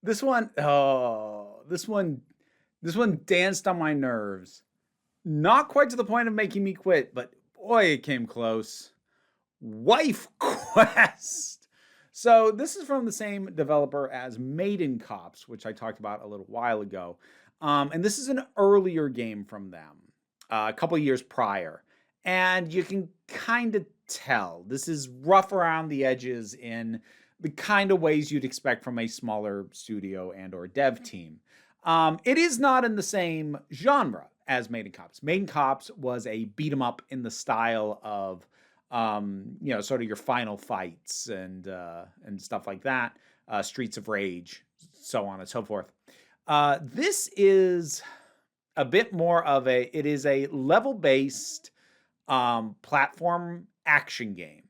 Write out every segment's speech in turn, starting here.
This one, oh, this one danced on my nerves. Not quite to the point of making me quit, but boy, it came close. Wife Quest. So this is from the same developer as Maiden Cops, which I talked about a little while ago. And this is an earlier game from them, a couple years prior. And you can kind of tell this is rough around the edges in the kind of ways you'd expect from a smaller studio and or dev team. It is not in the same genre as Maiden Cops. Maiden Cops was a beat 'em up in the style of sort of your final fights and stuff like that, Streets of Rage, so on and so forth. This is a bit more of it is a level based platform action game.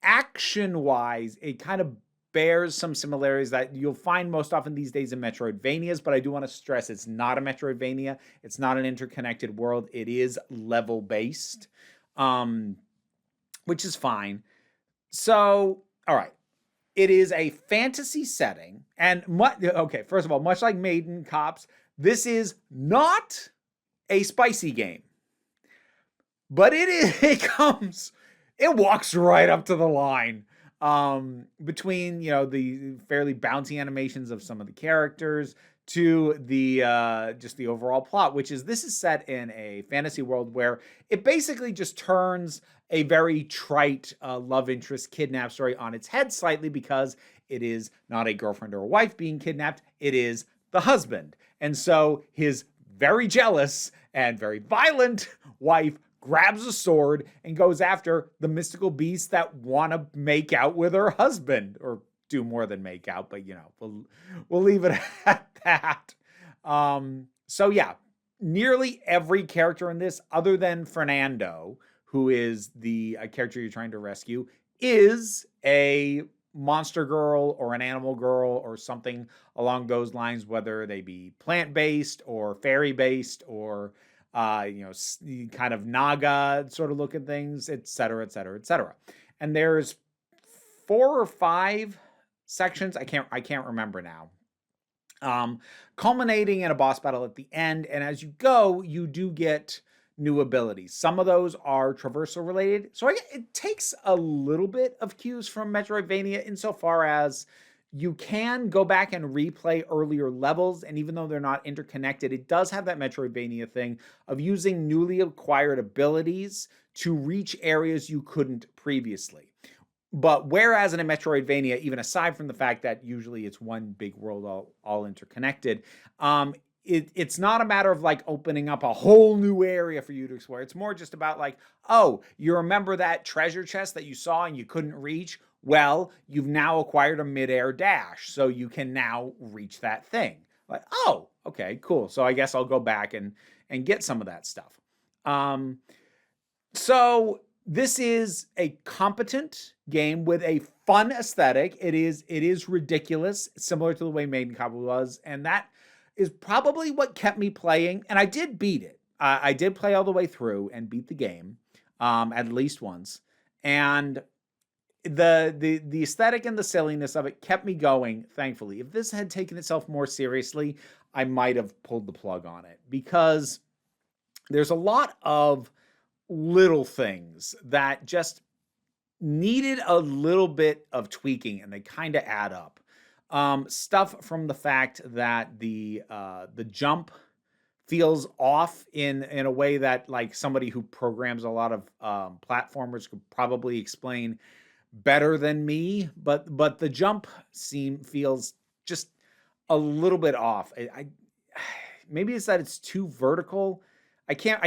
Action wise, it kind of bears some similarities that you'll find most often these days in Metroidvanias, but I do want to stress it's not a Metroidvania. It's not an interconnected world. It is level based, um, which is fine. So, all right. It is a fantasy setting. And, okay, first of all, much like Maiden Cops, this is not a spicy game. But it walks right up to the line between the fairly bouncy animations of some of the characters to the just the overall plot, which is this is set in a fantasy world where it basically just turns a very trite love interest kidnap story on its head slightly, because it is not a girlfriend or a wife being kidnapped, it is the husband. And so his very jealous and very violent wife grabs a sword and goes after the mystical beasts that want to make out with her husband, or do more than make out, but we'll leave it at that. So yeah, nearly every character in this, other than Fernando, who is the character you're trying to rescue, is a monster girl or an animal girl or something along those lines, whether they be plant-based or fairy-based or kind of naga sort of looking things, et cetera, et cetera, et cetera. And there's 4 or 5 sections. I can't remember now. Culminating in a boss battle at the end. And as you go, you do get new abilities. Some of those are traversal related. So it takes a little bit of cues from Metroidvania insofar as you can go back and replay earlier levels, and even though they're not interconnected, it does have that Metroidvania thing of using newly acquired abilities to reach areas you couldn't previously. But whereas in a Metroidvania, even aside from the fact that usually it's one big world all interconnected, it's not a matter of like opening up a whole new area for you to explore. It's more just about like, oh, you remember that treasure chest that you saw and you couldn't reach? Well, you've now acquired a midair dash, so you can now reach that thing. Like, oh, okay, cool. So I guess I'll go back and get some of that stuff. So this is a competent game with a fun aesthetic. It is ridiculous, similar to the way Maiden Cop was, and that is probably what kept me playing. And I did beat it. I did play all the way through and beat the game at least once. And the aesthetic and the silliness of it kept me going, thankfully. If this had taken itself more seriously, I might have pulled the plug on it, because there's a lot of little things that just needed a little bit of tweaking, and they kind of add up. Stuff from the fact that the jump feels off in a way that like somebody who programs a lot of platformers could probably explain better than me, but the jump feels just a little bit off. Maybe it's that it's too vertical. I can't.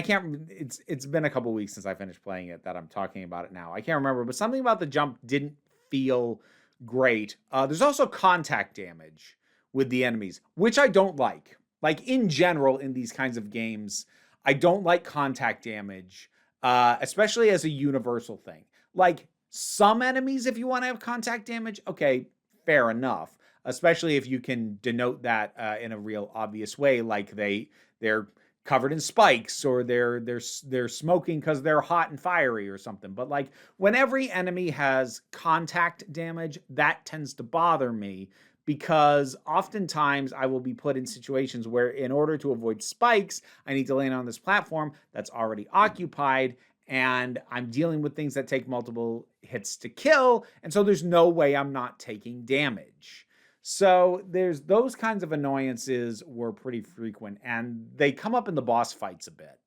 It's been a couple weeks since I finished playing it that I'm talking about it now. I can't remember, but something about the jump didn't feel great. There's also contact damage with the enemies, which I don't like. Like in general, in these kinds of games, I don't like contact damage, especially as a universal thing. Like some enemies, if you want to have contact damage, okay, fair enough. Especially if you can denote that in a real obvious way, like they're covered in spikes, or they're smoking because they're hot and fiery or something. But like when every enemy has contact damage, that tends to bother me, because oftentimes I will be put in situations where, in order to avoid spikes, I need to land on this platform that's already occupied, and I'm dealing with things that take multiple hits to kill, and so there's no way I'm not taking damage. So there's those kinds of annoyances were pretty frequent, and they come up in the boss fights a bit.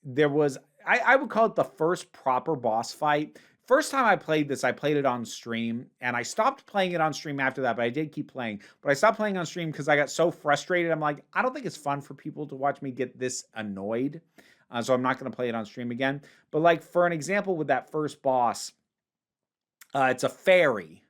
There was, I would call it the first proper boss fight. First time I played this, I played it on stream, and I stopped playing it on stream after that, but I did keep playing. But I stopped playing on stream because I got so frustrated. I'm like, I don't think it's fun for people to watch me get this annoyed. So I'm not going to play it on stream again. But like, for an example with that first boss, it's a fairy.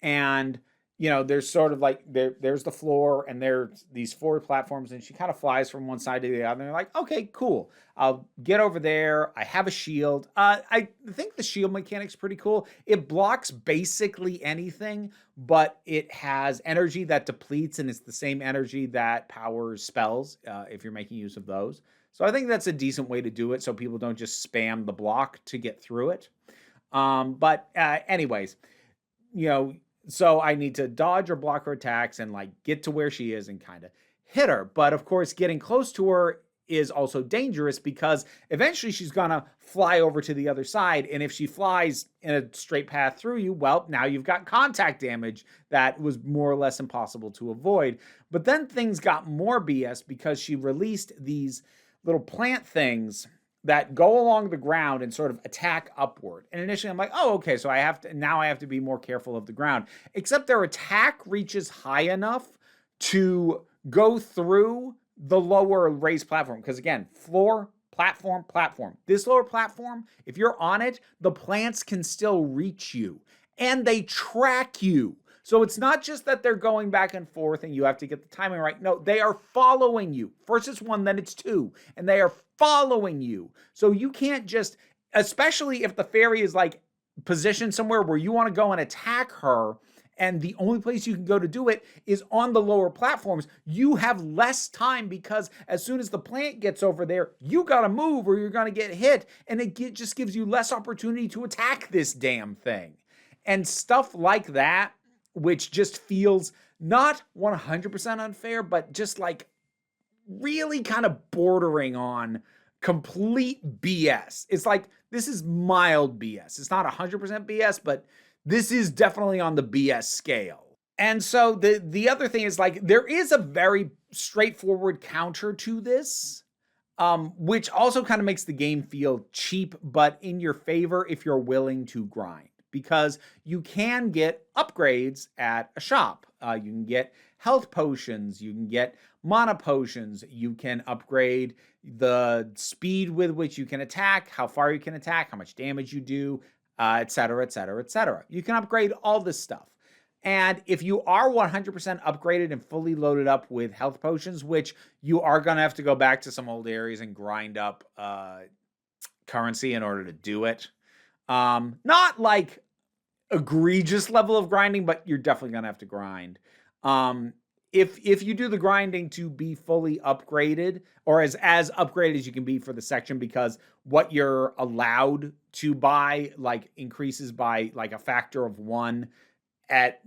And there's sort of like there's the floor, and there's these 4 platforms, and she kind of flies from one side to the other. And they're like, okay, cool. I'll get over there. I have a shield. I think the shield mechanic's pretty cool. It blocks basically anything, but it has energy that depletes, and it's the same energy that powers spells, if you're making use of those. So I think that's a decent way to do it, so people don't just spam the block to get through it. But anyways, so I need to dodge or block her attacks and like get to where she is and kind of hit her. But of course, getting close to her is also dangerous, because eventually she's gonna fly over to the other side. And if she flies in a straight path through you, well, now you've got contact damage that was more or less impossible to avoid. But then things got more BS, because she released these little plant things that go along the ground and sort of attack upward. And initially I'm like, oh, okay, so I have to be more careful of the ground. Except their attack reaches high enough to go through the lower raised platform. Because again, floor, platform, platform. This lower platform, if you're on it, the plants can still reach you. And they track you. So it's not just that they're going back and forth and you have to get the timing right. No, they are following you. First it's 1, then it's 2. And they are following you. So you can't just, especially if the fairy is like positioned somewhere where you want to go and attack her, and the only place you can go to do it is on the lower platforms, you have less time, because as soon as the plant gets over there, you got to move or you're going to get hit. And it just gives you less opportunity to attack this damn thing. And stuff like that, which just feels not 100% unfair, but just like really kind of bordering on complete BS. It's like, this is mild BS. It's not 100% BS, but this is definitely on the BS scale. And so the other thing is, like, there is a very straightforward counter to this, which also kind of makes the game feel cheap, but in your favor if you're willing to grind. Because you can get upgrades at a shop. You can get health potions. You can get mana potions. You can upgrade the speed with which you can attack, how far you can attack, how much damage you do, etc., etc., etc. You can upgrade all this stuff. And if you are 100% upgraded and fully loaded up with health potions, which you are going to have to go back to some old areas and grind up currency in order to do it. Not like egregious level of grinding, but you're definitely gonna have to grind. If you do the grinding to be fully upgraded, or as upgraded as you can be for the section, because what you're allowed to buy like increases by like a factor of 1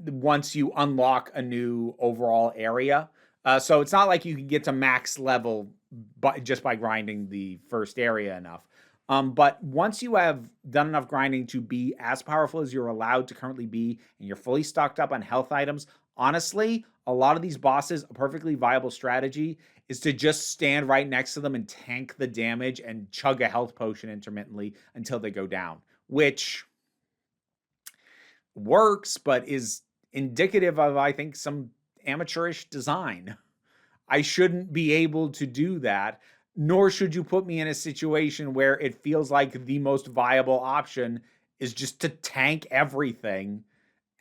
once you unlock a new overall area. So it's not like you can get to max level just by grinding the first area enough. But once you have done enough grinding to be as powerful as you're allowed to currently be, and you're fully stocked up on health items, honestly, a lot of these bosses, a perfectly viable strategy is to just stand right next to them and tank the damage and chug a health potion intermittently until they go down, which works, but is indicative of, I think, some amateurish design. I shouldn't be able to do that. Nor should you put me in a situation where it feels like the most viable option is just to tank everything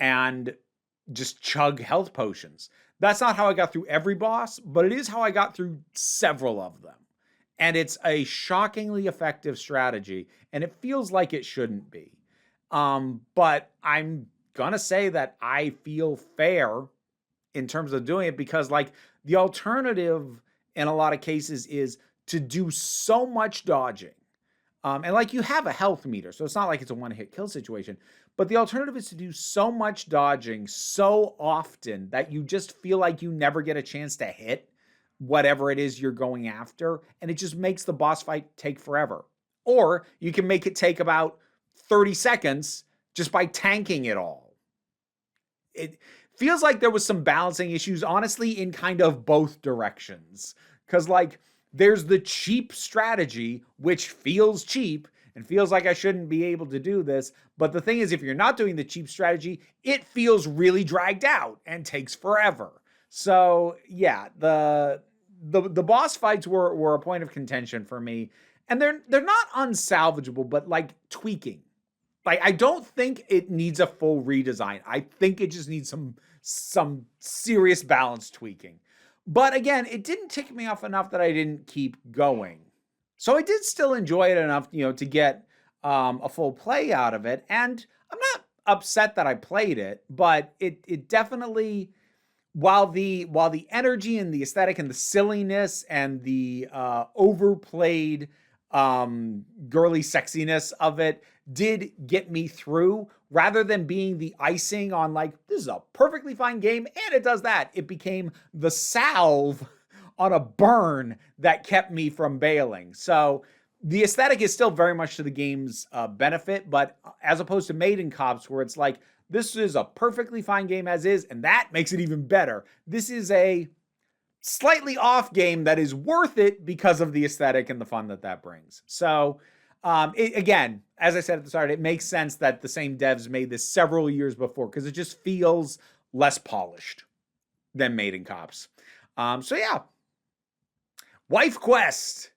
and just chug health potions. That's not how I got through every boss, but it is how I got through several of them. And it's a shockingly effective strategy, and it feels like it shouldn't be. But I'm gonna say that I feel fair in terms of doing it, because like the alternative in a lot of cases is to do so much dodging. And like, you have a health meter, so it's not like it's a one-hit kill situation, But the alternative is to do so much dodging so often that you just feel like you never get a chance to hit whatever it is you're going after, and it just makes the boss fight take forever. Or you can make it take about 30 seconds just by tanking it all. It feels like there was some balancing issues, honestly, in kind of both directions. Because, like, there's the cheap strategy, which feels cheap and feels like I shouldn't be able to do this. But the thing is, if you're not doing the cheap strategy, it feels really dragged out and takes forever. So, yeah, the boss fights were a point of contention for me. And they're not unsalvageable, but like tweaking. Like, I don't think it needs a full redesign. I think it just needs some serious balance tweaking. But again, it didn't tick me off enough that I didn't keep going. So I did still enjoy it enough, to get a full play out of it. And I'm not upset that I played it, but it definitely, while the energy and the aesthetic and the silliness and the overplayed girly sexiness of it did get me through, rather than being the icing on, like, this is a perfectly fine game and it does that, it became the salve on a burn that kept me from bailing. So the aesthetic is still very much to the game's benefit, but as opposed to Maiden Cops, where it's like, this is a perfectly fine game as is, and that makes it even better. This is a slightly off game that is worth it because of the aesthetic and the fun that brings. So, again, as I said at the start, it makes sense that the same devs made this several years before, because it just feels less polished than Maiden Cops. So yeah, Wife Quest.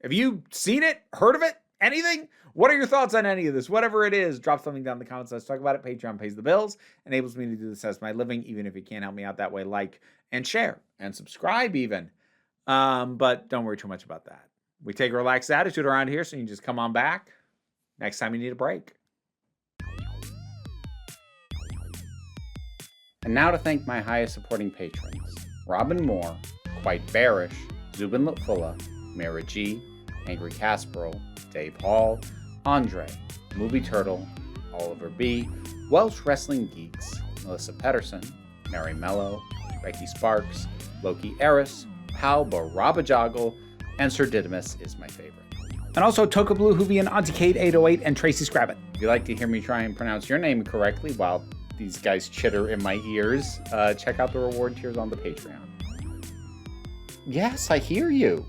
Have you seen it? Heard of it? Anything? What are your thoughts on any of this? Whatever it is, drop something down in the comments. Let's talk about it. Patreon pays the bills, enables me to do this as my living, even if you can't help me out that way. Like and share and subscribe even. But don't worry too much about that. We take a relaxed attitude around here, so you can just come on back next time you need a break. And now to thank my highest supporting patrons: Robin Moore, Quite Bearish, Zubin Lutfula, Mara G, Angry Casperl, Dave Hall, Andre, Movie Turtle, Oliver B, Welsh Wrestling Geeks, Melissa Pedersen, Mary Mello, Becky Sparks, Loki Eris, Pal Barabajoggle, and Sir Didymus is my favorite. And also Toka Blue Hoovian, Auntie Kate 808, and Tracy Scrabbit. If you'd like to hear me try and pronounce your name correctly while these guys chitter in my ears, check out the reward tiers on the Patreon. Yes, I hear you.